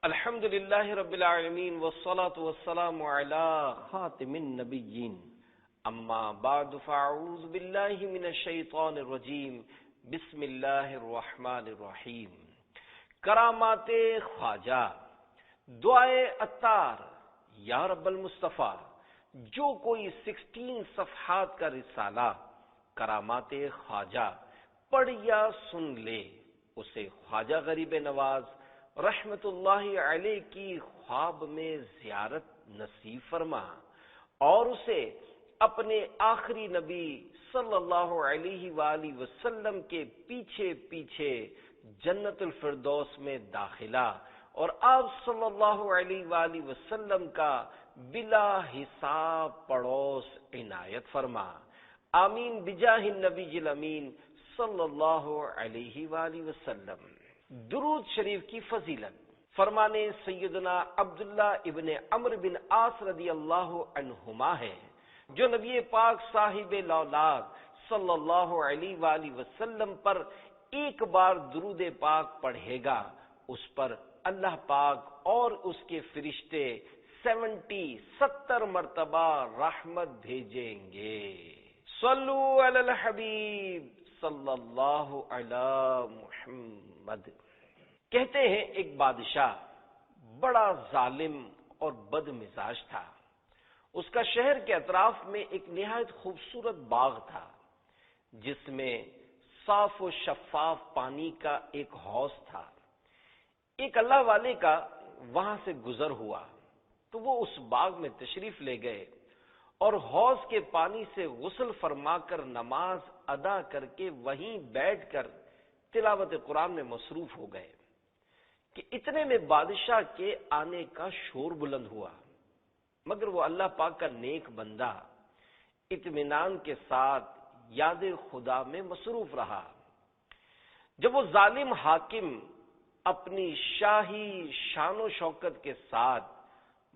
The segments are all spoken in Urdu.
الحمد للہ رب العالمین والصلاة والسلام علی خاتم النبیین اما بعد فاعوذ باللہ من الشیطان الرجیم بسم اللہ الرحمن الرحیم۔ کرامات خواجہ، دعائے عطار، یا رب المصطفیٰ، جو کوئی 16 صفحات کا رسالہ کرامات خواجہ پڑھ یا سن لے، اسے خواجہ غریب نواز رحمت اللہ علیہ کی خواب میں زیارت نصیب فرما اور اسے اپنے آخری نبی صلی اللہ علیہ وآلہ وسلم کے پیچھے پیچھے جنت الفردوس میں داخلہ اور آپ صلی اللہ علیہ وآلہ وسلم کا بلا حساب پڑوس عنایت فرما، آمین بجاہ النبی الامین صلی اللہ علیہ وآلہ وسلم۔ درود شریف کی فضیلت فرمانے سیدنا عبداللہ ابن عمرو بن عاص رضی اللہ عنہما ہے، جو نبی پاک صاحب الاولاد صلی اللہ علیہ وآلہ وسلم پر ایک بار درود پاک پڑھے گا، اس پر اللہ پاک اور اس کے فرشتے 70 مرتبہ رحمت بھیجیں گے۔ صلو علی الحبیب صلی اللہ علی محمد۔ کہتے ہیں ایک بادشاہ بڑا ظالم اور بد مزاج تھا۔ اس کا شہر کے اطراف میں ایک نہایت خوبصورت باغ تھا، جس میں صاف و شفاف پانی کا ایک حوض تھا۔ ایک اللہ والے کا وہاں سے گزر ہوا تو وہ اس باغ میں تشریف لے گئے اور حوض کے پانی سے غسل فرما کر نماز ادا کر کے وہیں بیٹھ کر تلاوت قرآن میں مصروف ہو گئے کہ اتنے میں بادشاہ کے آنے کا شور بلند ہوا، مگر وہ اللہ پاک کا نیک بندہ اطمینان کے ساتھ یاد خدا میں مصروف رہا۔ جب وہ ظالم حاکم اپنی شاہی شان و شوکت کے ساتھ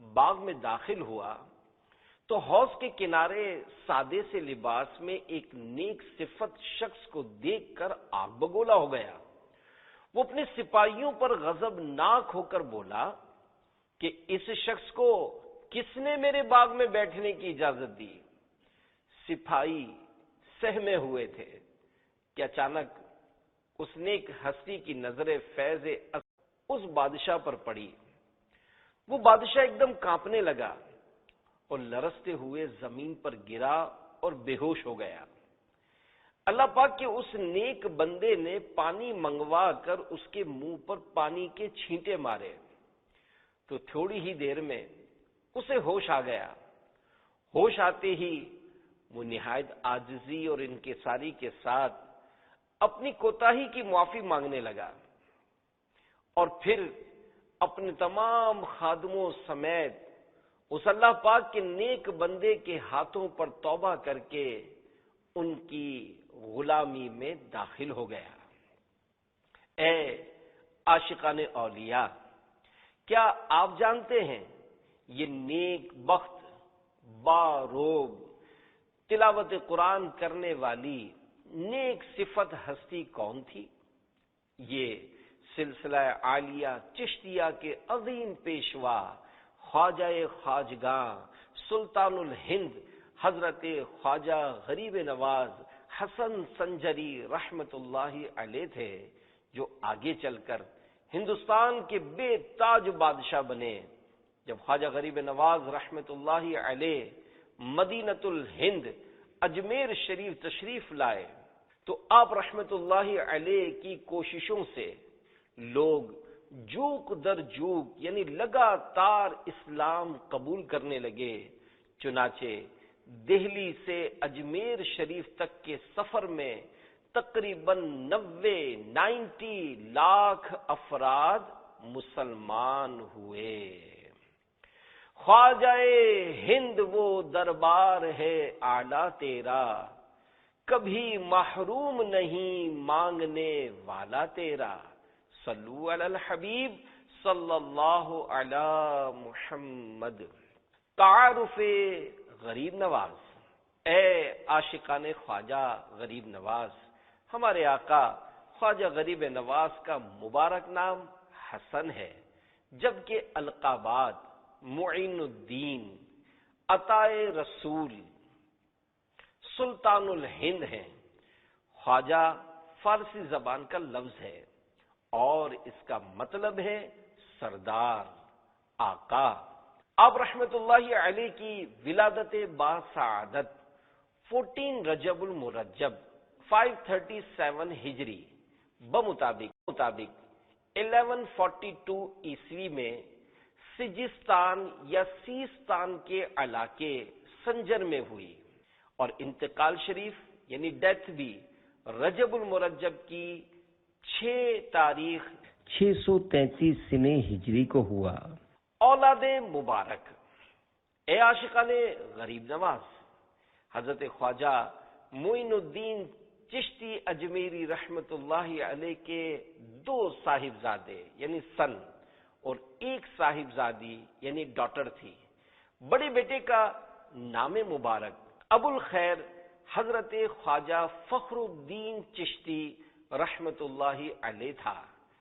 باغ میں داخل ہوا تو حوض کے کنارے سادے سے لباس میں ایک نیک صفت شخص کو دیکھ کر آگ بگولا ہو گیا۔ وہ اپنے سپاہیوں پر غضبناک ہو کر بولا کہ اس شخص کو کس نے میرے باغ میں بیٹھنے کی اجازت دی؟ سپاہی سہمے ہوئے تھے کہ اچانک اس نیک ہستی کی نظر فیض اس بادشاہ پر پڑی۔ وہ بادشاہ ایک دم کانپنے لگا اور لرزتے ہوئے زمین پر گرا اور بے ہوش ہو گیا۔ اللہ پاک کے اس نیک بندے نے پانی منگوا کر اس کے منہ پر پانی کے چھینٹے مارے تو تھوڑی ہی دیر میں اسے ہوش آ گیا۔ ہوش آتے ہی وہ نہایت عاجزی اور انکساری کے ساتھ اپنی کوتاہی کی معافی مانگنے لگا اور پھر اپنے تمام خادموں سمیت اس اللہ پاک کے نیک بندے کے ہاتھوں پر توبہ کر کے ان کی غلامی میں داخل ہو گیا۔ اے عاشقان اولیاء، کیا آپ جانتے ہیں یہ نیک بخت باروب تلاوت قرآن کرنے والی نیک صفت ہستی کون تھی؟ یہ سلسلہ عالیہ چشتیہ کے عظیم پیشوا خواجہ خواجگاں سلطان الہند حضرت خواجہ غریب نواز حسن سنجری رحمت اللہ علیہ تھے، جو آگے چل کر ہندوستان کے بے تاج بادشاہ بنے۔ جب خواجہ غریب نواز رحمت اللہ علیہ مدینۃ الہند اجمیر شریف تشریف لائے تو آپ رحمت اللہ علیہ کی کوششوں سے لوگ جوک در جوک یعنی لگاتار اسلام قبول کرنے لگے۔ چنانچہ دہلی سے اجمیر شریف تک کے سفر میں تقریباً 90 لاکھ افراد مسلمان ہوئے۔ خواجہ ہند وہ دربار ہے اعلیٰ تیرا، کبھی محروم نہیں مانگنے والا تیرا۔ صلو علی الحبیب صلی اللہ علی محمد۔ تعارف غریب نواز۔ اے عاشقان خواجہ غریب نواز، ہمارے آقا خواجہ غریب نواز کا مبارک نام حسن ہے، جبکہ القابات معین الدین، عطائے رسول، سلطان الہند ہیں۔ خواجہ فارسی زبان کا لفظ ہے اور اس کا مطلب ہے سردار، آقا۔ آپ رحمت اللہ علیہ کی ولادت باسعادت 14 رجب المرجب 537 ہجری بمطابق 1142 عیسوی میں سجستان یا سیستان کے علاقے سنجر میں ہوئی، اور انتقال شریف یعنی ڈیتھ بھی رجب المرجب کی 6 تاریخ 633 سنہ ہجری کو ہوا۔ اولاد مبارک، اے عاشقان غریب نواز، حضرت خواجہ معین الدین چشتی اجمیری رحمت اللہ علیہ کے 2 صاحبزادے یعنی سن اور 1 صاحبزادی یعنی ڈاٹر تھی۔ بڑے بیٹے کا نام مبارک ابو الخیر حضرت خواجہ فخر الدین چشتی رحمت اللہ علیہ تھا۔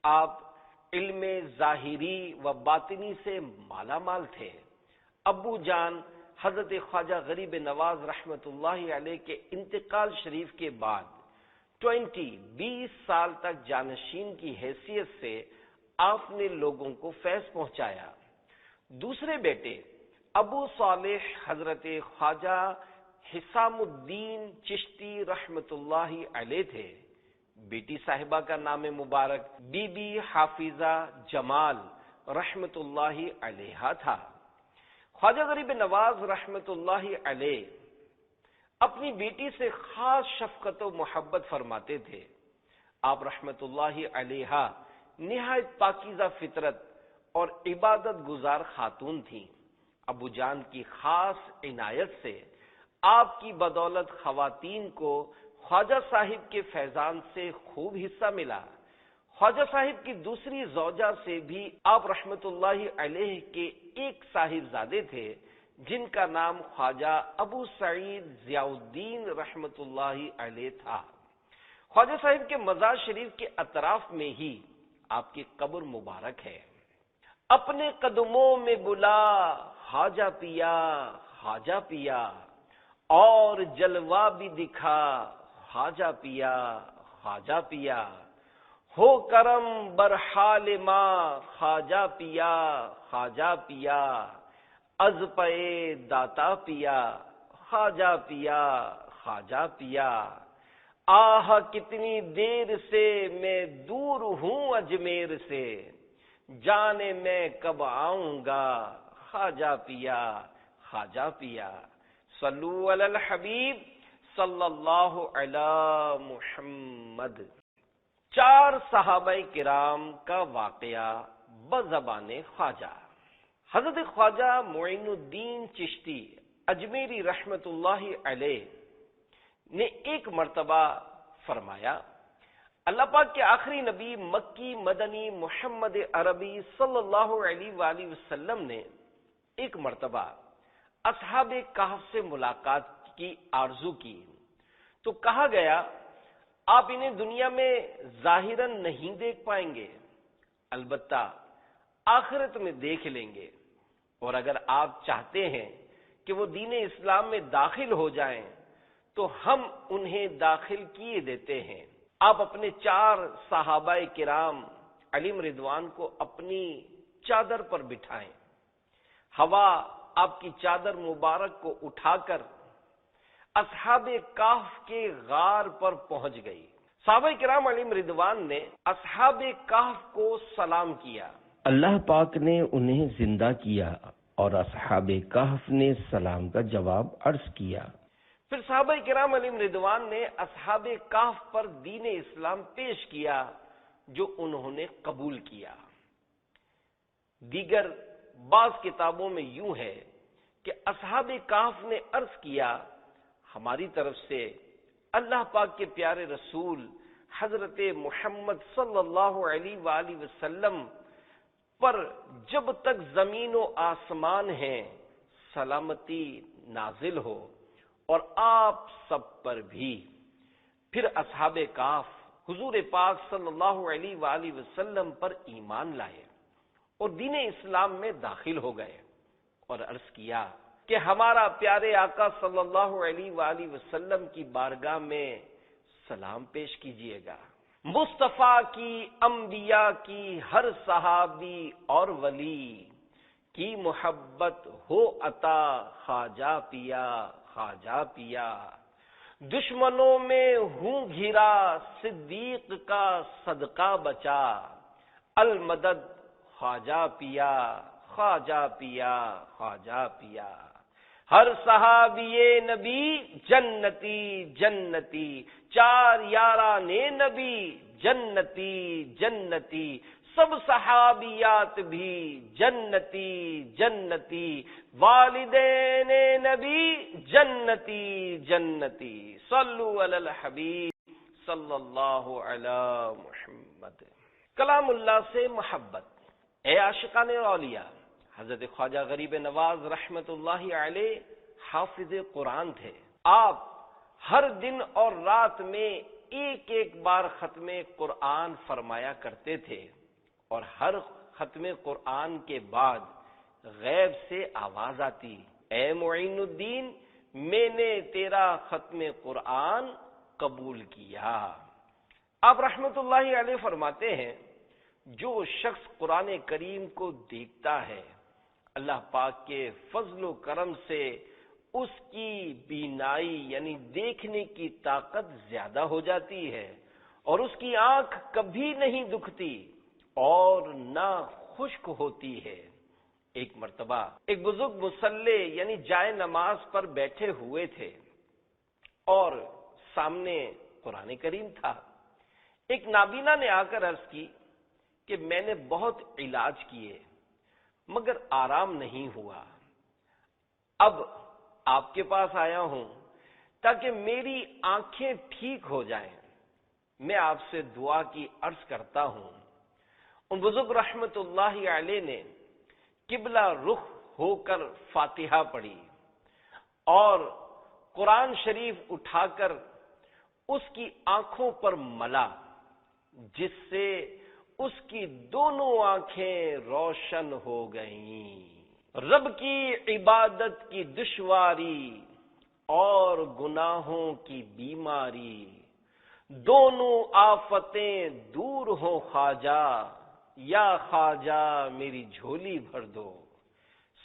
آپ علم ظاہری و باطنی سے مالا مال تھے۔ ابو جان حضرت خواجہ غریب نواز رحمت اللہ علیہ کے انتقال شریف کے بعد 20 سال تک جانشین کی حیثیت سے آپ نے لوگوں کو فیض پہنچایا۔ دوسرے بیٹے ابو صالح حضرت خواجہ حسام الدین چشتی رحمت اللہ علیہ تھے۔ بیٹی صاحبہ کا نام مبارک بی بی حافظہ جمال رحمت اللہ علیہ تھا۔ خواجہ غریب نواز رحمت اللہ علیہ اپنی بیٹی سے خاص شفقت و محبت فرماتے تھے۔ آپ رحمت اللہ علیہ نہایت پاکیزہ فطرت اور عبادت گزار خاتون تھیں۔ ابو جان کی خاص عنایت سے آپ کی بدولت خواتین کو خواجہ صاحب کے فیضان سے خوب حصہ ملا۔ خواجہ صاحب کی دوسری زوجہ سے بھی آپ رحمت اللہ علیہ کے 1 صاحبزادے تھے جن کا نام خواجہ ابو سعید ضیاء الدین رحمت اللہ علیہ تھا۔ خواجہ صاحب کے مزار شریف کے اطراف میں ہی آپ کی قبر مبارک ہے۔ اپنے قدموں میں بلا خواجہ پیا خواجہ پیا، اور جلوہ بھی دکھا خواجہ پیا خواجہ پیا، ہو کرم برحال ماں خواجہ پیا خواجہ پیا، از پے داتا پیا خواجہ پیا خواجہ پیا، آہ کتنی دیر سے میں دور ہوں اجمیر سے، جانے میں کب آؤں گا خواجہ پیا خواجہ پیا۔ صلو علی الحبیب صلی اللہ علی محمد۔ 4 صحابہ کرام کا واقعہ بزبان خواجہ۔ حضرت خواجہ معین الدین چشتی اجمیری رحمت اللہ علیہ نے ایک مرتبہ فرمایا، اللہ پاک کے آخری نبی مکی مدنی محمد عربی صلی اللہ علیہ وآلہ وسلم نے ایک مرتبہ اصحاب کہف سے ملاقات کی آرزو کی تو کہا گیا، آپ انہیں دنیا میں ظاہراً نہیں دیکھ پائیں گے، البتہ آخرت میں دیکھ لیں گے، اور اگر آپ چاہتے ہیں کہ وہ دین اسلام میں داخل ہو جائیں تو ہم انہیں داخل کیے دیتے ہیں۔ آپ اپنے 4 صحابہ کرام علیہم رضوان کو اپنی چادر پر بٹھائیں۔ ہوا آپ کی چادر مبارک کو اٹھا کر اصحاب کہف کے غار پر پہنچ گئی۔ صحابہ کرام علیہم رضوان نے اصحاب کہف کو سلام کیا، اللہ پاک نے انہیں زندہ کیا اور اصحاب کہف نے سلام کا جواب عرض کیا۔ پھر صحابہ کرام علیہم رضوان نے اصحاب کہف پر دین اسلام پیش کیا جو انہوں نے قبول کیا۔ دیگر بعض کتابوں میں یوں ہے کہ اصحاب کہف نے عرض کیا، ہماری طرف سے اللہ پاک کے پیارے رسول حضرت محمد صلی اللہ علیہ وآلہ وسلم پر جب تک زمین و آسمان ہیں سلامتی نازل ہو، اور آپ سب پر بھی۔ پھر اصحاب کہف حضور پاک صلی اللہ علیہ وآلہ وسلم پر ایمان لائے اور دین اسلام میں داخل ہو گئے اور عرض کیا کہ ہمارا پیارے آقا صلی اللہ علیہ وآلہ وسلم کی بارگاہ میں سلام پیش کیجئے گا۔ مصطفیٰ کی، انبیاء کی، ہر صحابی اور ولی کی محبت ہو عطا، خواجہ پیا خواجہ پیا۔ دشمنوں میں ہوں گھرا، صدیق کا صدقہ بچا، المدد خواجہ پیا خواجہ پیا خواجہ پیا۔ ہر صحابی نبی جنتی جنتی، چار یاران نبی جنتی جنتی، سب صحابیات بھی جنتی جنتی، والدین نبی جنتی جنتی۔ صلو علی الحبیب صلی اللہ علی محمد۔ کلام اللہ سے محبت۔ اے عاشقان اولیاء، حضرت خواجہ غریب نواز رحمت اللہ علیہ حافظ قرآن تھے۔ آپ ہر دن اور رات میں ایک ایک بار ختم قرآن فرمایا کرتے تھے، اور ہر ختم قرآن کے بعد غیب سے آواز آتی، اے معین الدین، میں نے تیرا ختم قرآن قبول کیا۔ آپ رحمت اللہ علیہ فرماتے ہیں، جو شخص قرآن کریم کو دیکھتا ہے، اللہ پاک کے فضل و کرم سے اس کی بینائی یعنی دیکھنے کی طاقت زیادہ ہو جاتی ہے، اور اس کی آنکھ کبھی نہیں دکھتی اور نہ خشک ہوتی ہے۔ ایک مرتبہ ایک بزرگ مصلی یعنی جائے نماز پر بیٹھے ہوئے تھے، اور سامنے قرآن کریم تھا۔ ایک نابینا نے آ کر عرض کی کہ میں نے بہت علاج کیے مگر آرام نہیں ہوا، اب آپ کے پاس آیا ہوں تاکہ میری آنکھیں ٹھیک ہو جائیں، میں آپ سے دعا کی عرض کرتا ہوں۔ ان بزرگ رحمت اللہ علیہ نے قبلہ رخ ہو کر فاتحہ پڑھی اور قرآن شریف اٹھا کر اس کی آنکھوں پر ملا، جس سے اس کی دونوں آنکھیں روشن ہو گئیں۔ رب کی عبادت کی دشواری اور گناہوں کی بیماری، دونوں آفتیں دور ہوں خواجہ، یا خواجہ میری جھولی بھر دو۔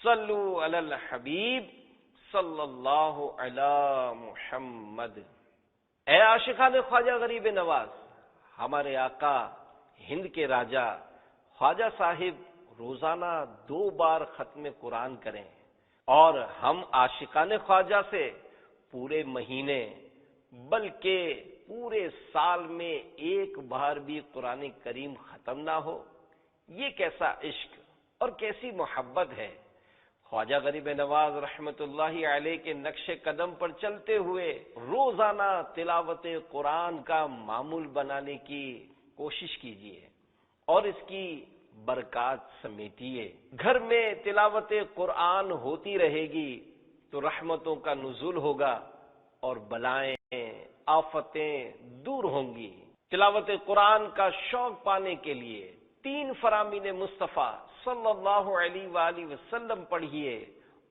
صلو علی الحبیب صلی اللہ علی محمد۔ اے عاشقان خواجہ غریب نواز، ہمارے آقا ہند کے راجہ خواجہ صاحب روزانہ 2 بار ختم قرآن کریں، اور ہم عاشقان خواجہ سے پورے مہینے بلکہ پورے سال میں 1 بار بھی قرآن کریم ختم نہ ہو، یہ کیسا عشق اور کیسی محبت ہے۔ خواجہ غریب نواز رحمت اللہ علیہ کے نقش قدم پر چلتے ہوئے روزانہ تلاوت قرآن کا معمول بنانے کی کوشش کیجیے اور اس کی برکات سمیٹیے۔ گھر میں تلاوت قرآن ہوتی رہے گی تو رحمتوں کا نزول ہوگا اور بلائیں آفتیں دور ہوں گی۔ تلاوت قرآن کا شوق پانے کے لیے 3 فرامین مصطفیٰ صلی اللہ علیہ وآلہ وسلم پڑھیے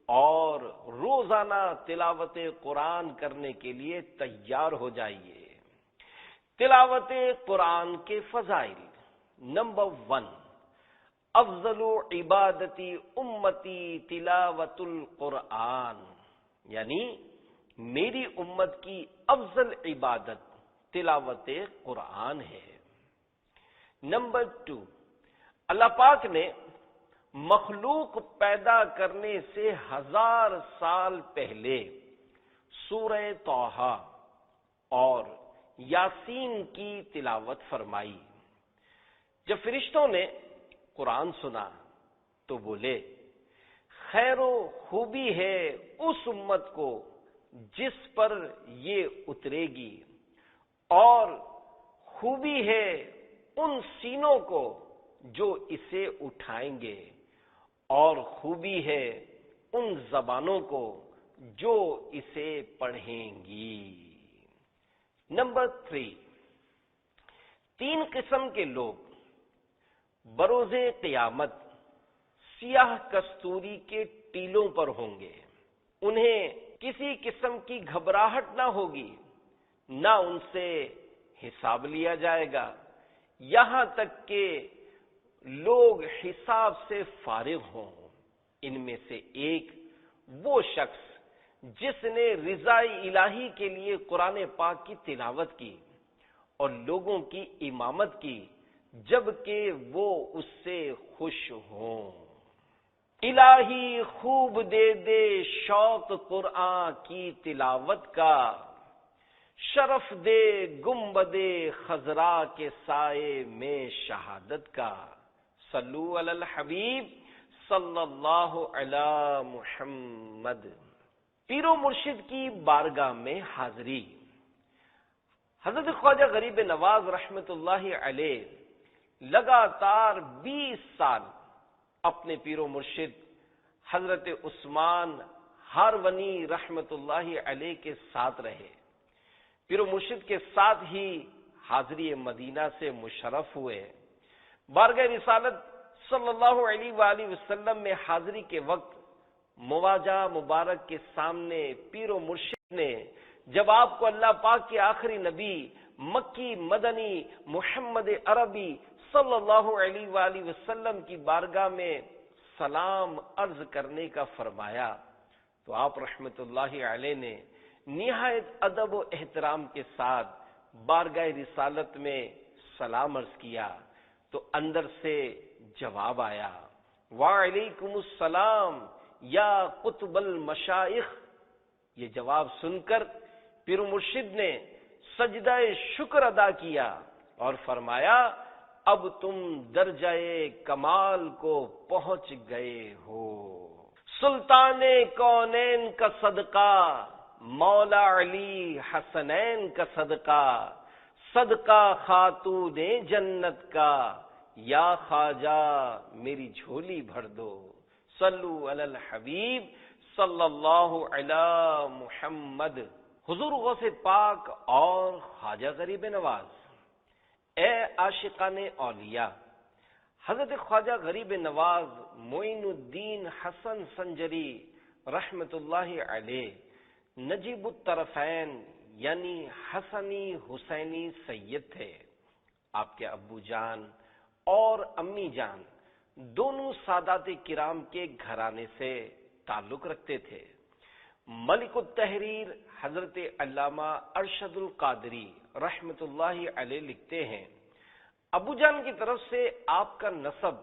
اور روزانہ تلاوت قرآن کرنے کے لیے تیار ہو جائیے۔ تلاوت قرآن کے فضائل۔ نمبر 1، افضل عبادتی امتی تلاوت القرآن، یعنی میری امت کی افضل عبادت تلاوت قرآن ہے۔ نمبر 2، اللہ پاک نے مخلوق پیدا کرنے سے 1000 سال پہلے سورہ طٰہٰ اور یاسین کی تلاوت فرمائی۔ جب فرشتوں نے قرآن سنا تو بولے، خیر و خوبی ہے اس امت کو جس پر یہ اترے گی، اور خوبی ہے ان سینوں کو جو اسے اٹھائیں گے، اور خوبی ہے ان زبانوں کو جو اسے پڑھیں گی۔ نمبر 3، 3 قسم کے لوگ بروز قیامت سیاہ کستوری کے ٹیلوں پر ہوں گے، انہیں کسی قسم کی گھبراہٹ نہ ہوگی، نہ ان سے حساب لیا جائے گا، یہاں تک کہ لوگ حساب سے فارغ ہوں۔ ان میں سے ایک وہ شخص جس نے رضا الہی کے لیے قرآن پاک کی تلاوت کی اور لوگوں کی امامت کی جبکہ وہ اس سے خوش ہوں۔ الہی خوب دے دے شوق قرآن کی تلاوت کا، شرف دے گنبد خضرا کے سائے میں شہادت کا۔ صلو علی الحبیب صلی اللہ علی محمد۔ پیر و مرشد کی بارگاہ میں حاضری۔ حضرت خواجہ غریب نواز رحمت اللہ علیہ لگاتار 20 سال اپنے پیر و مرشد حضرت عثمان ہارونی رحمت اللہ علیہ کے ساتھ رہے۔ پیر و مرشد کے ساتھ ہی حاضری مدینہ سے مشرف ہوئے۔ بارگاہ رسالت صلی اللہ علیہ وآلہ وسلم میں حاضری کے وقت مواجہ مبارک کے سامنے پیر و مرشد نے جب آپ کو اللہ پاک کے آخری نبی مکی مدنی محمد عربی صلی اللہ علیہ وآلہ وسلم کی بارگاہ میں سلام عرض کرنے کا فرمایا تو آپ رحمت اللہ علیہ نے نہایت ادب و احترام کے ساتھ بارگاہ رسالت میں سلام عرض کیا تو اندر سے جواب آیا، وعلیکم السلام یا قطب المشائخ۔ یہ جواب سن کر پیر مرشد نے سجدہ شکر ادا کیا اور فرمایا، اب تم درجہ کمال کو پہنچ گئے ہو۔ سلطان کونین کا صدقہ، مولا علی حسنین کا صدقہ، صدقہ خاتون جنت کا، یا خواجہ میری جھولی بھر دو۔ صلو علی الحبیب صلی اللہ علی محمد۔ حضور غوث پاک اور خواجہ غریب نواز، اے عاشقان اولیاء، حضرت خواجہ غریب نواز معین الدین حسن سنجری رحمت اللہ علیہ نجیب الطرفین یعنی حسنی حسینی سید تھے۔ آپ کے ابو جان اور امی جان دونوں سادات کرام کے گھرانے سے تعلق رکھتے تھے۔ ملک التحریر حضرت علامہ ارشد القادری رحمت اللہ علیہ لکھتے ہیں، ابو جان کی طرف سے آپ کا نسب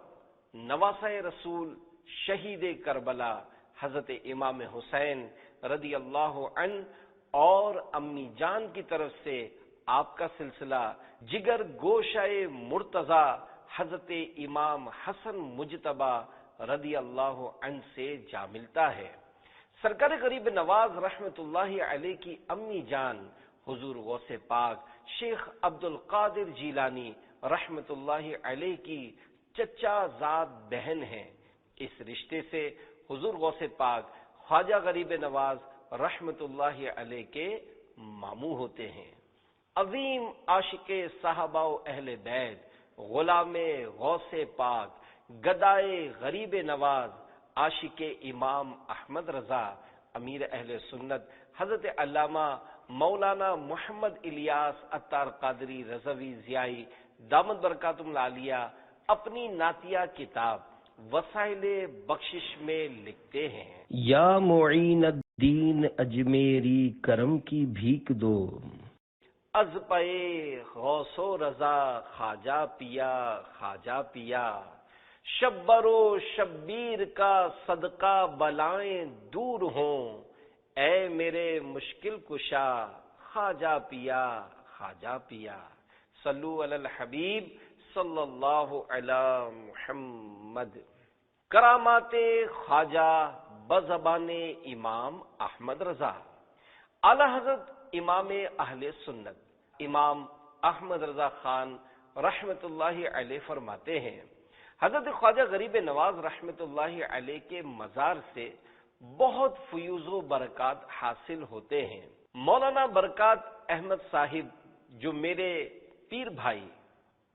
نواسہ رسول شہید کربلا حضرت امام حسین رضی اللہ عنہ اور امی جان کی طرف سے آپ کا سلسلہ جگر گوشہ مرتضی حضرت امام حسن مجتبی رضی اللہ عنہ سے جا ملتا ہے۔ سرکار غریب نواز رحمت اللہ علیہ کی امی جان حضور غوث پاک شیخ عبد القادر جیلانی رحمت اللہ علیہ کی چچا زاد بہن ہیں۔ اس رشتے سے حضور غوث پاک خواجہ غریب نواز رحمت اللہ علیہ کے ماموں ہوتے ہیں۔ عظیم عاشق صحابہ و اہل بیت، غلام غوث پاک، گدائے غریب نواز، عاشق امام احمد رضا، امیر اہل سنت حضرت علامہ مولانا محمد الیاس عطار قادری رضوی ضیائی دامت برکاتہم العالیہ اپنی نعتیہ کتاب وسائل بخشش میں لکھتے ہیں، یا معین الدین اجمیری کرم کی بھیک دو، از پے غوث و رضا خواجہ پیا خواجہ پیا، شبر و شبیر کا صدقہ بلائیں دور ہوں، اے میرے مشکل کشا خواجہ پیا خواجہ پیا۔ صلو علی الحبیب صلی اللہ علی محمد۔ کرامات خواجہ بزبان امام احمد رضا۔ اعلی حضرت امام اہل سنت امام احمد رضا خان رحمت اللہ علیہ فرماتے ہیں، حضرت خواجہ غریب نواز رحمت اللہ علیہ کے مزار سے بہت فیوز و برکات حاصل ہوتے ہیں۔ مولانا برکات احمد صاحب جو میرے پیر بھائی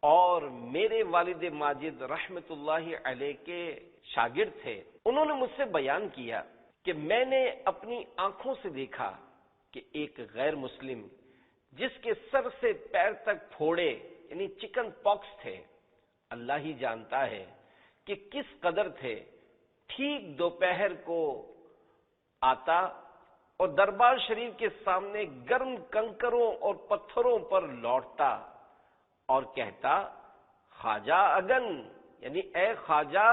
اور میرے والد ماجد رحمت اللہ علیہ کے شاگرد تھے، انہوں نے مجھ سے بیان کیا کہ میں نے اپنی آنکھوں سے دیکھا کہ ایک غیر مسلم جس کے سر سے پیر تک پھوڑے یعنی چکن پاکس تھے، اللہ ہی جانتا ہے کہ کس قدر تھے، ٹھیک دوپہر کو آتا اور دربار شریف کے سامنے گرم کنکروں اور پتھروں پر لوٹتا اور کہتا، خواجہ اگن یعنی اے خواجہ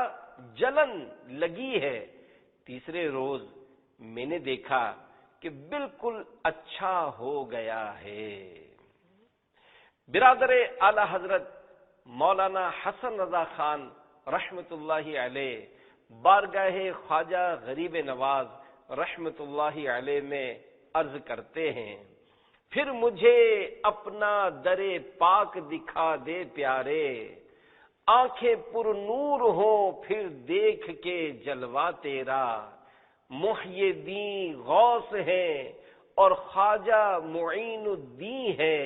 جلن لگی ہے۔ تیسرے روز میں نے دیکھا کہ بالکل اچھا ہو گیا ہے۔ برادر اعلی حضرت مولانا حسن رضا خان رحمت اللہ علیہ بارگاہ خواجہ غریب نواز رحمت اللہ علیہ میں عرض کرتے ہیں، پھر مجھے اپنا در پاک دکھا دے پیارے، آنکھیں پر نور ہوں پھر دیکھ کے جلوہ تیرا، محی الدین غوث ہے اور خواجہ معین الدین ہے،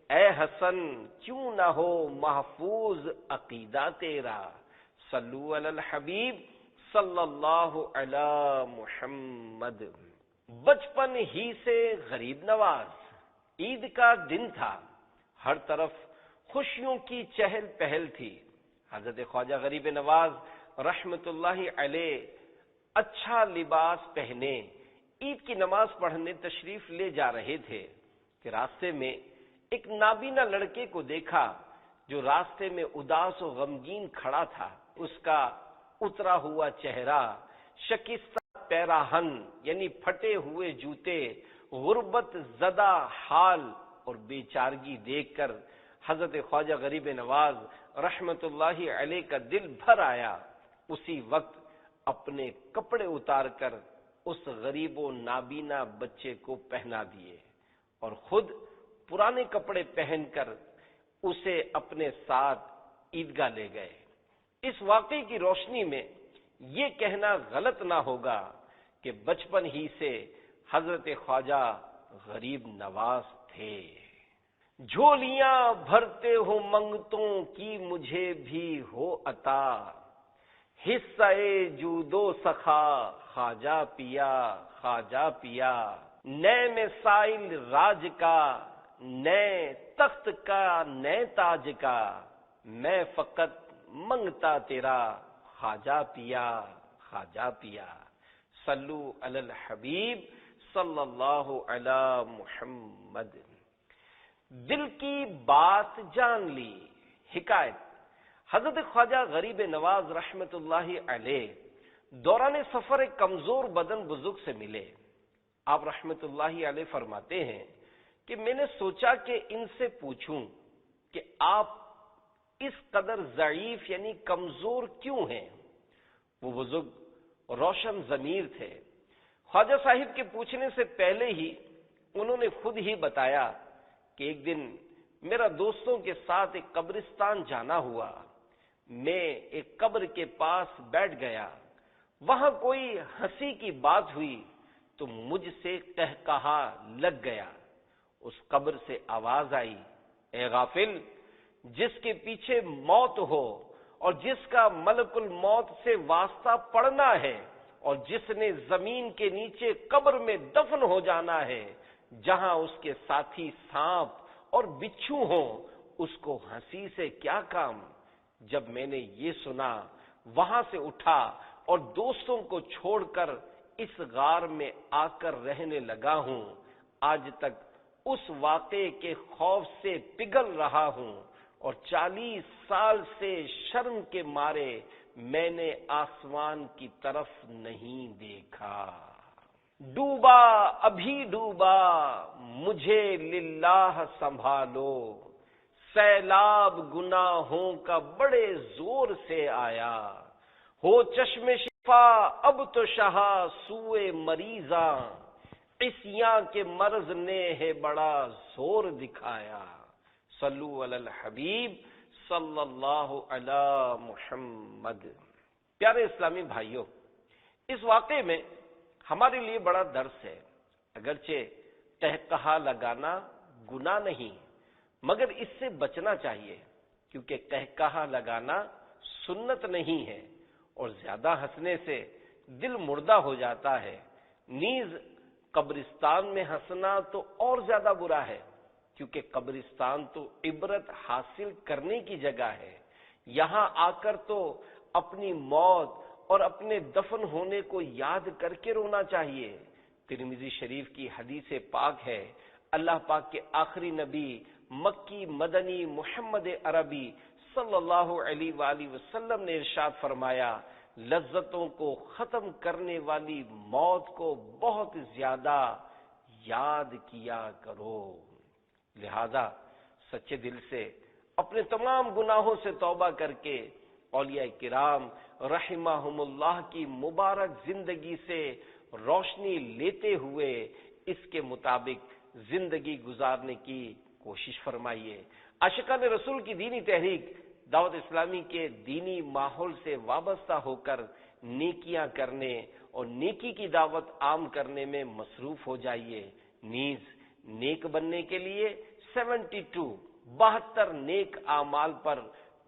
اے حسن کیوں نہ ہو محفوظ عقیدہ تیرا، صلو علی الحبیب صلی اللہ علی محمد۔ بچپن ہی سے غریب نواز، عید کا دن تھا، ہر طرف خوشیوں کی چہل پہل تھی۔ حضرت خواجہ غریب نواز رحمت اللہ علیہ اچھا لباس پہنے عید کی نماز پڑھنے تشریف لے جا رہے تھے کہ راستے میں ایک نابینا لڑکے کو دیکھا جو راستے میں اداس و غمگین کھڑا تھا۔ اس کا اترا ہوا چہرہ، شکستہ پیراہن یعنی پھٹے ہوئے جوتے، غربت زدہ حال اور بے چارگی دیکھ کر حضرت خواجہ غریب نواز رحمت اللہ علیہ کا دل بھر آیا۔ اسی وقت اپنے کپڑے اتار کر اس غریب و نابینا بچے کو پہنا دیے اور خود پرانے کپڑے پہن کر اسے اپنے ساتھ عیدگاہ لے گئے۔ اس واقعے کی روشنی میں یہ کہنا غلط نہ ہوگا کہ بچپن ہی سے حضرت خواجہ غریب نواز تھے۔ جھولیاں بھرتے ہو منگتوں کی مجھے بھی ہو عطا، حصہ جود و سخا خواجہ پیا خواجہ پیا، نئے میں سائل راج کا نئے تخت کا نئے تاج کا، میں فقط منگتا تیرا خواجہ پیا خواجہ پیا، صلو علی الحبیب صلی اللہ علی محمد۔ دل کی بات جان لی۔ حکایت، حضرت خواجہ غریب نواز رحمت اللہ علیہ دوران سفر ایک کمزور بدن بزرگ سے ملے۔ آپ رحمت اللہ علیہ فرماتے ہیں کہ میں نے سوچا کہ ان سے پوچھوں کہ آپ اس قدر ضعیف یعنی کمزور کیوں ہیں؟ وہ بزرگ روشن ضمیر تھے۔ خواجہ صاحب کے پوچھنے سے پہلے ہی انہوں نے خود ہی بتایا کہ ایک دن میرا دوستوں کے ساتھ ایک قبرستان جانا ہوا، میں ایک قبر کے پاس بیٹھ گیا، وہاں کوئی ہنسی کی بات ہوئی تو مجھ سے قہقہا لگ گیا۔ اس قبر سے آواز آئی، اے غافل، جس کے پیچھے موت ہو اور جس کا ملک الموت سے واسطہ پڑنا ہے اور جس نے زمین کے نیچے قبر میں دفن ہو جانا ہے، جہاں اس کے ساتھی سانپ اور بچھو ہوں، اس کو ہنسی سے کیا کام؟ جب میں نے یہ سنا وہاں سے اٹھا اور دوستوں کو چھوڑ کر اس غار میں آ کر رہنے لگا ہوں۔ آج تک اس واقعے کے خوف سے پگھل رہا ہوں اور 40 سال سے شرم کے مارے میں نے آسمان کی طرف نہیں دیکھا۔ ڈوبا ابھی ڈوبا مجھے للہ سنبھالو، سیلاب گناہوں کا بڑے زور سے آیا، ہو چشم شفا اب تو شہا سوئے مریضاں، عصیاں کے مرض نے ہے بڑا زور دکھایا، صلو علی الحبیب صلی اللہ علی محمد۔ پیارے اسلامی بھائیوں، اس واقعے میں ہمارے لیے بڑا درس ہے۔ اگرچہ قہقہا لگانا گناہ نہیں، مگر اس سے بچنا چاہیے، کیونکہ قہقہا لگانا سنت نہیں ہے اور زیادہ ہنسنے سے دل مردہ ہو جاتا ہے۔ نیز قبرستان میں ہنسنا تو اور زیادہ برا ہے، کیونکہ قبرستان تو عبرت حاصل کرنے کی جگہ ہے۔ یہاں آ کر تو اپنی موت اور اپنے دفن ہونے کو یاد کر کے رونا چاہیے۔ ترمذی شریف کی حدیث پاک ہے، اللہ پاک کے آخری نبی مکی مدنی محمد عربی صلی اللہ علیہ وآلہ وسلم نے ارشاد فرمایا، لذتوں کو ختم کرنے والی موت کو بہت زیادہ یاد کیا کرو۔ لہذا سچے دل سے اپنے تمام گناہوں سے توبہ کر کے اولیاء کرام رحمہم اللہ کی مبارک زندگی سے روشنی لیتے ہوئے اس کے مطابق زندگی گزارنے کی کوشش فرمائیے۔ عاشقان رسول کی دینی تحریک دعوت اسلامی کے دینی ماحول سے وابستہ ہو کر نیکیاں کرنے اور نیکی کی دعوت عام کرنے میں مصروف ہو جائیے۔ نیز نیک بننے کے لیے 72 نیک اعمال پر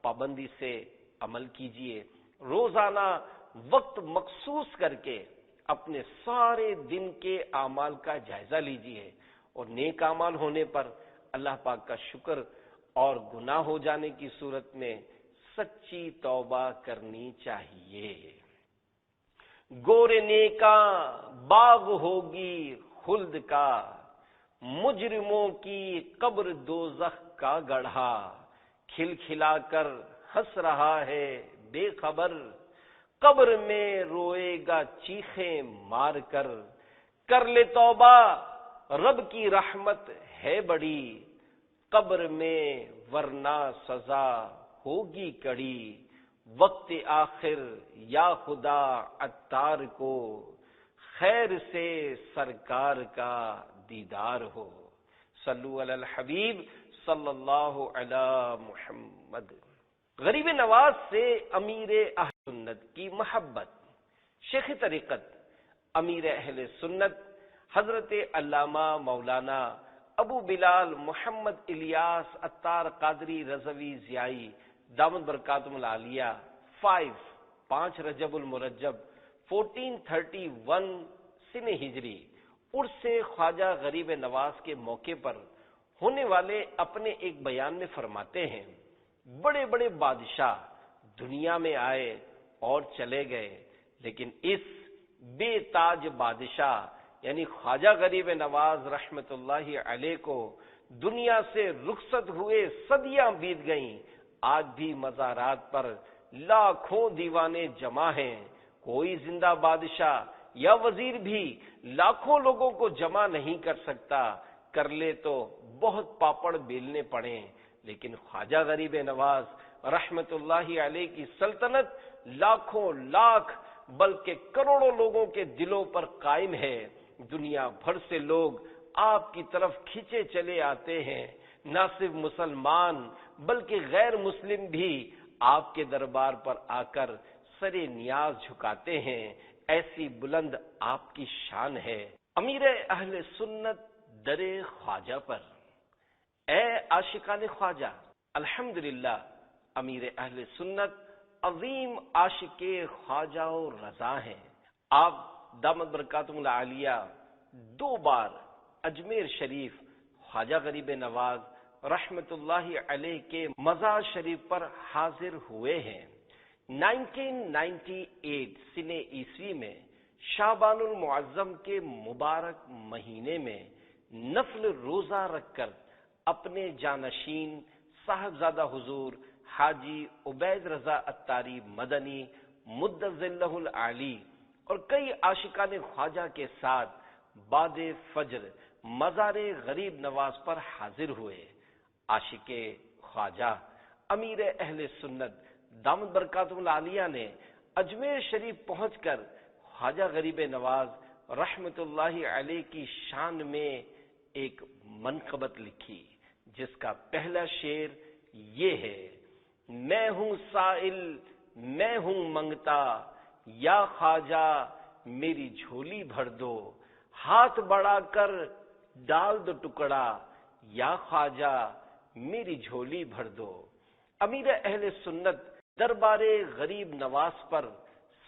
پابندی سے عمل کیجیے۔ روزانہ وقت مخصوص کر کے اپنے سارے دن کے اعمال کا جائزہ لیجیے، اور نیک اعمال ہونے پر اللہ پاک کا شکر اور گناہ ہو جانے کی صورت میں سچی توبہ کرنی چاہیے۔ گورے نیکاں باغ ہوگی خلد کا، مجرموں کی قبر دوزخ کا گڑھا، کھل کھلا کر ہنس رہا ہے بے خبر، قبر میں روئے گا چیخیں مار کر، کر لے توبہ رب کی رحمت ہے بڑی، قبر میں ورنہ سزا ہوگی کڑی، وقت آخر یا خدا عطار کو، خیر سے سرکار کا دیدار ہو۔ صلو علی الحبیب صلی اللہ علی محمد۔ غریب نواز سے امیر اہل سنت کی محبت۔ شیخ طریقت امیر اہل سنت حضرت علامہ مولانا ابو بلال محمد الیاس عطار قادری رضوی ضیائی دامت برکاتہم العالیہ 5 رجب المرجب 1431 سن ہجری عرس خواجہ غریب نواز کے موقع پر ہونے والے اپنے ایک بیان میں فرماتے ہیں، بڑے بڑے بادشاہ دنیا میں آئے اور چلے گئے، لیکن اس بے تاج بادشاہ یعنی خواجہ غریب نواز رحمت اللہ علیہ کو دنیا سے رخصت ہوئے صدیاں بیت گئیں، آج بھی مزارات پر لاکھوں دیوانے جمع ہیں، کوئی زندہ بادشاہ یا وزیر بھی لاکھوں لوگوں کو جمع نہیں کر سکتا، کر لے تو بہت پاپڑ بیلنے پڑیں، لیکن خواجہ غریب نواز رحمت اللہ علیہ کی سلطنت لاکھوں لاکھ بلکہ کروڑوں لوگوں کے دلوں پر قائم ہے۔ دنیا بھر سے لوگ آپ کی طرف کھینچے چلے آتے ہیں، نہ صرف مسلمان بلکہ غیر مسلم بھی آپ کے دربار پر آ کر سر نیاز جھکاتے ہیں، ایسی بلند آپ کی شان ہے۔ امیر اہل سنت در خواجہ پر، اے عاشقان خواجہ، الحمدللہ امیر اہل سنت عظیم عاشق خواجہ و رضا ہیں۔ آپ دامت برکاتہم العالیہ 2 بار اجمیر شریف خواجہ غریب نواز رحمت اللہ علیہ کے مزار شریف پر حاضر ہوئے ہیں۔ 1998 سن عیسوی میں شعبان المعظم کے مبارک مہینے میں نفل روزہ رکھ کر اپنے جانشین صاحبزادہ حضور حاجی عبید رضا عطاری مدنی مدظلہ العالی اور کئی عاشقان خواجہ کے ساتھ بعد فجر مزار غریب نواز پر حاضر ہوئے۔ عاشق خواجہ امیر اہل سنت دامت برکاتہم العالیہ نے اجمیر شریف پہنچ کر خواجہ غریب نواز رحمت اللہ علیہ کی شان میں ایک منقبت لکھی، جس کا پہلا شعر یہ ہے، میں ہوں سائل میں ہوں منگتا، یا خواجہ میری جھولی بھر دو، ہاتھ بڑھا کر ڈال دو ٹکڑا، یا خواجہ میری جھولی بھر دو۔ امیر اہل سنت دربار غریب نواز پر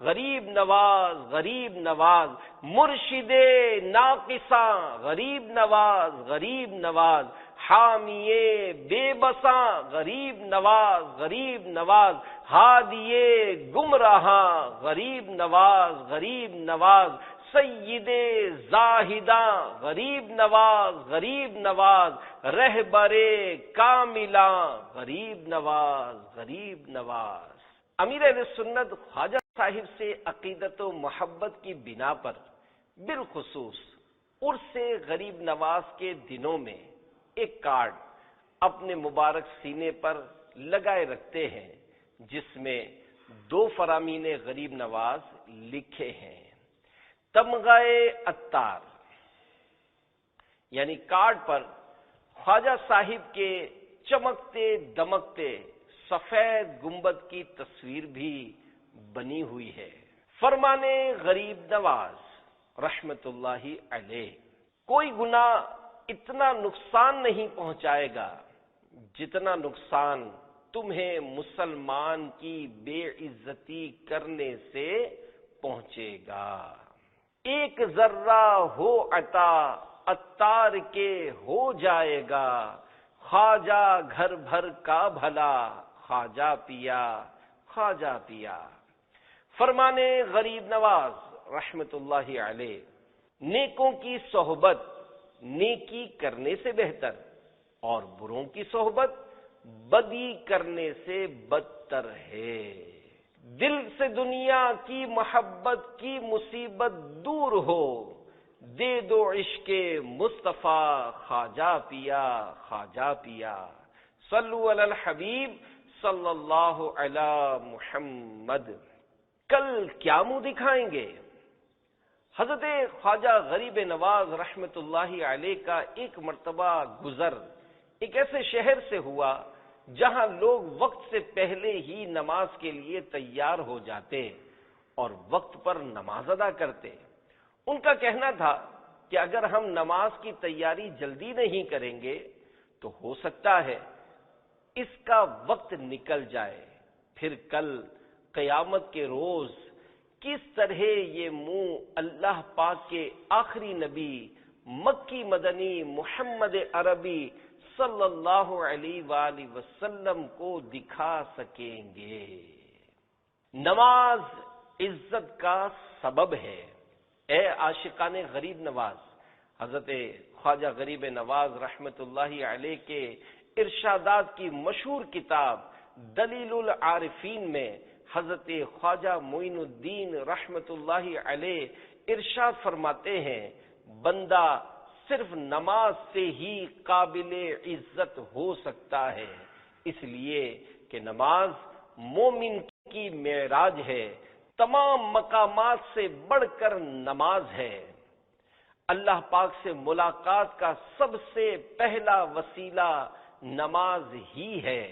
غریب نواز غریب نواز، مرشد ناقصاں غریب نواز غریب نواز، حامی بے بساں غریب نواز غریب نواز، ہادی گمراہاں غریب نواز غریب نواز، سید زاہداں غریب نواز غریب نواز، رہبر کاملاں غریب نواز غریب نواز۔ امیر اہل سنت خواجہ صاحب سے عقیدت و محبت کی بنا پر بالخصوص عرس غریب نواز کے دنوں میں ایک کارڈ اپنے مبارک سینے پر لگائے رکھتے ہیں جس میں 2 فرامین غریب نواز لکھے ہیں۔ تمغہ عطار، یعنی کارڈ پر خواجہ صاحب کے چمکتے دمکتے سفید گنبد کی تصویر بھی بنی ہوئی ہے۔ فرمان غریب نواز رحمت اللہ علیہ، کوئی گناہ اتنا نقصان نہیں پہنچائے گا جتنا نقصان تمہیں مسلمان کی بے عزتی کرنے سے پہنچے گا۔ ایک ذرہ ہو عطا عطار کے ہو جائے گا، خواجہ گھر بھر کا بھلا خواجہ پیا خواجہ پیا۔ فرمان غریب نواز رحمت اللہ علیہ، نیکوں کی صحبت نیکی کرنے سے بہتر اور بروں کی صحبت بدی کرنے سے بدتر ہے۔ دل سے دنیا کی محبت کی مصیبت دور ہو، دے دو عشق مصطفیٰ خواجہ پیا خواجہ پیا۔ صلو علی الحبیب صلی اللہ علی محمد۔ کل کیا منہ دکھائیں گے؟ حضرت خواجہ غریب نواز رحمت اللہ علیہ کا ایک مرتبہ گزر ایک ایسے شہر سے ہوا جہاں لوگ وقت سے پہلے ہی نماز کے لیے تیار ہو جاتے اور وقت پر نماز ادا کرتے۔ ان کا کہنا تھا کہ اگر ہم نماز کی تیاری جلدی نہیں کریں گے تو ہو سکتا ہے اس کا وقت نکل جائے، پھر کل قیامت کے روز کس طرح یہ منہ اللہ پاک کے آخری نبی مکی مدنی محمد عربی صلی اللہ علیہ وآلہ وسلم کو دکھا سکیں گے۔ نماز عزت کا سبب ہے۔ اے عاشقان غریب نواز، حضرت خواجہ غریب نواز رحمت اللہ علیہ کے ارشادات کی مشہور کتاب دلیل العارفین میں حضرت خواجہ معین الدین رحمت اللہ علیہ ارشاد فرماتے ہیں، بندہ صرف نماز سے ہی قابل عزت ہو سکتا ہے، اس لیے کہ نماز مومن کی معراج ہے، تمام مقامات سے بڑھ کر نماز ہے، اللہ پاک سے ملاقات کا سب سے پہلا وسیلہ نماز ہی ہے۔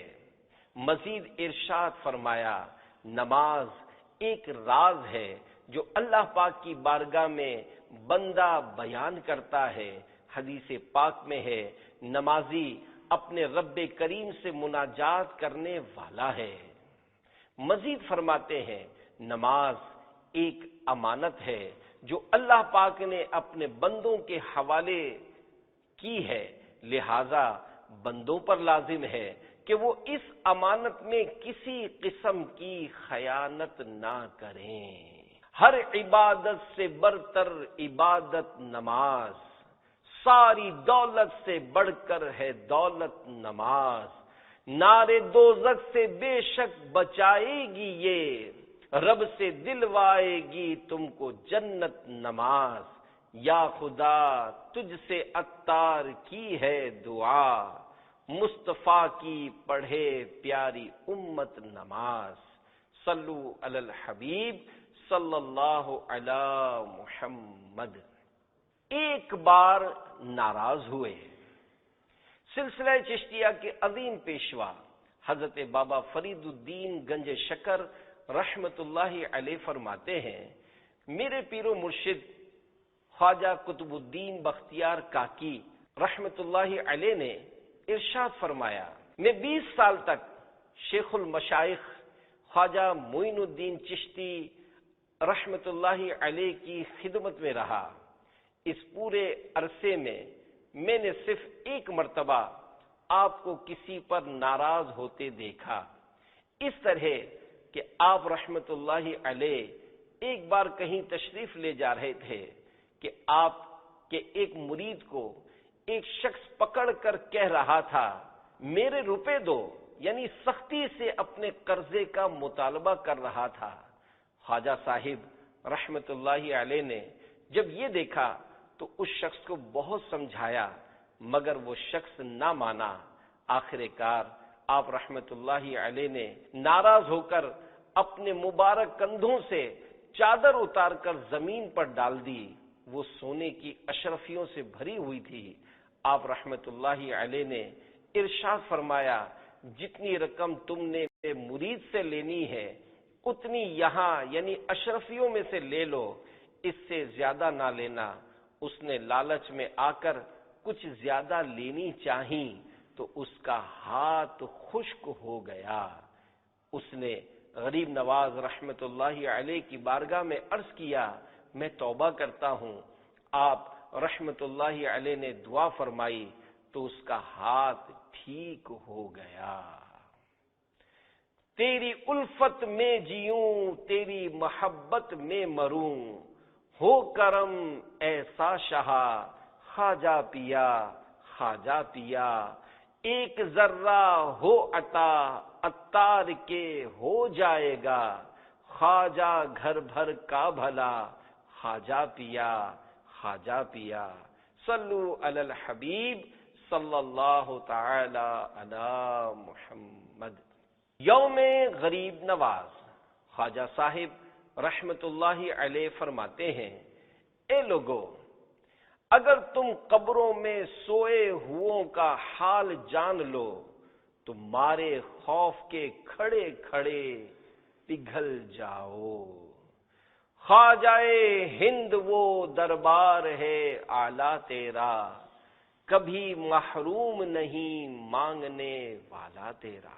مزید ارشاد فرمایا، نماز ایک راز ہے جو اللہ پاک کی بارگاہ میں بندہ بیان کرتا ہے۔ حدیث پاک میں ہے، نمازی اپنے رب کریم سے مناجات کرنے والا ہے۔ مزید فرماتے ہیں، نماز ایک امانت ہے جو اللہ پاک نے اپنے بندوں کے حوالے کی ہے، لہذا بندوں پر لازم ہے کہ وہ اس امانت میں کسی قسم کی خیانت نہ کریں۔ ہر عبادت سے برتر عبادت نماز، ساری دولت سے بڑھ کر ہے دولت نماز، نارے دوزخ سے بے شک بچائے گی یہ، رب سے دلوائے گی تم کو جنت نماز، یا خدا تجھ سے عطار کی ہے دعا، مصطفیٰ کی پڑھے پیاری امت نماز، صلو علی الحبیب صلی اللہ علی محمد۔ ایک بار ناراض ہوئے۔ سلسلہ چشتیہ کے عظیم پیشوا حضرت بابا فرید الدین گنج شکر رحمت اللہ علیہ فرماتے ہیں، میرے پیر و مرشد خواجہ قطب الدین بختیار کاکی رحمت اللہ علیہ نے ارشاد فرمایا، میں 20 سال تک شیخ المشائخ خواجہ معین الدین چشتی رحمت اللہ علیہ کی خدمت میں رہا، اس پورے عرصے میں نے صرف ایک مرتبہ آپ کو کسی پر ناراض ہوتے دیکھا، اس طرح کہ آپ رحمت اللہ علیہ ایک بار کہیں تشریف لے جا رہے تھے کہ آپ کے ایک مرید کو ایک شخص پکڑ کر کہہ رہا تھا میرے روپے دو، یعنی سختی سے اپنے قرضے کا مطالبہ کر رہا تھا۔ خواجہ صاحب رحمت اللہ علیہ نے جب یہ دیکھا تو اس شخص کو بہت سمجھایا، مگر وہ شخص نہ مانا۔ آخر کار آپ رحمت اللہ علیہ نے ناراض ہو کر اپنے مبارک کندھوں سے چادر اتار کر زمین پر ڈال دی، وہ سونے کی اشرفیوں سے بھری ہوئی تھی۔ آپ رحمت اللہ علیہ نے ارشاد فرمایا جتنی رقم تم نے میرے مرید سے لینی ہے اتنی یہاں یعنی اشرفیوں میں سے لے لو، اس سے زیادہ نہ لینا۔ اس نے لالچ میں آ کر کچھ زیادہ لینی چاہی تو اس کا ہاتھ خشک ہو گیا۔ اس نے غریب نواز رحمت اللہ علیہ کی بارگاہ میں عرض کیا میں توبہ کرتا ہوں۔ آپ رحمت اللہ علیہ نے دعا فرمائی تو اس کا ہاتھ ٹھیک ہو گیا۔ تیری الفت میں جیوں تیری محبت میں مروں، ہو کرم ایسا شہا خواجہ پیا خواجہ پیا، ایک ذرہ ہو عطا عطار کے ہو جائے گا، خواجہ گھر بھر کا بھلا خواجہ پیا خواجہ پیا۔ صلو علی الحبیب صلی اللہ تعالی علی محمد۔ یوم غریب نواز خواجہ صاحب رحمت اللہ علیہ فرماتے ہیں اے لوگو، اگر تم قبروں میں سوئے ہووں کا حال جان لو تو مارے خوف کے کھڑے کھڑے پگھل جاؤ۔ خواجہ ہند وہ دربار ہے اعلیٰ تیرا، کبھی محروم نہیں مانگنے والا تیرا۔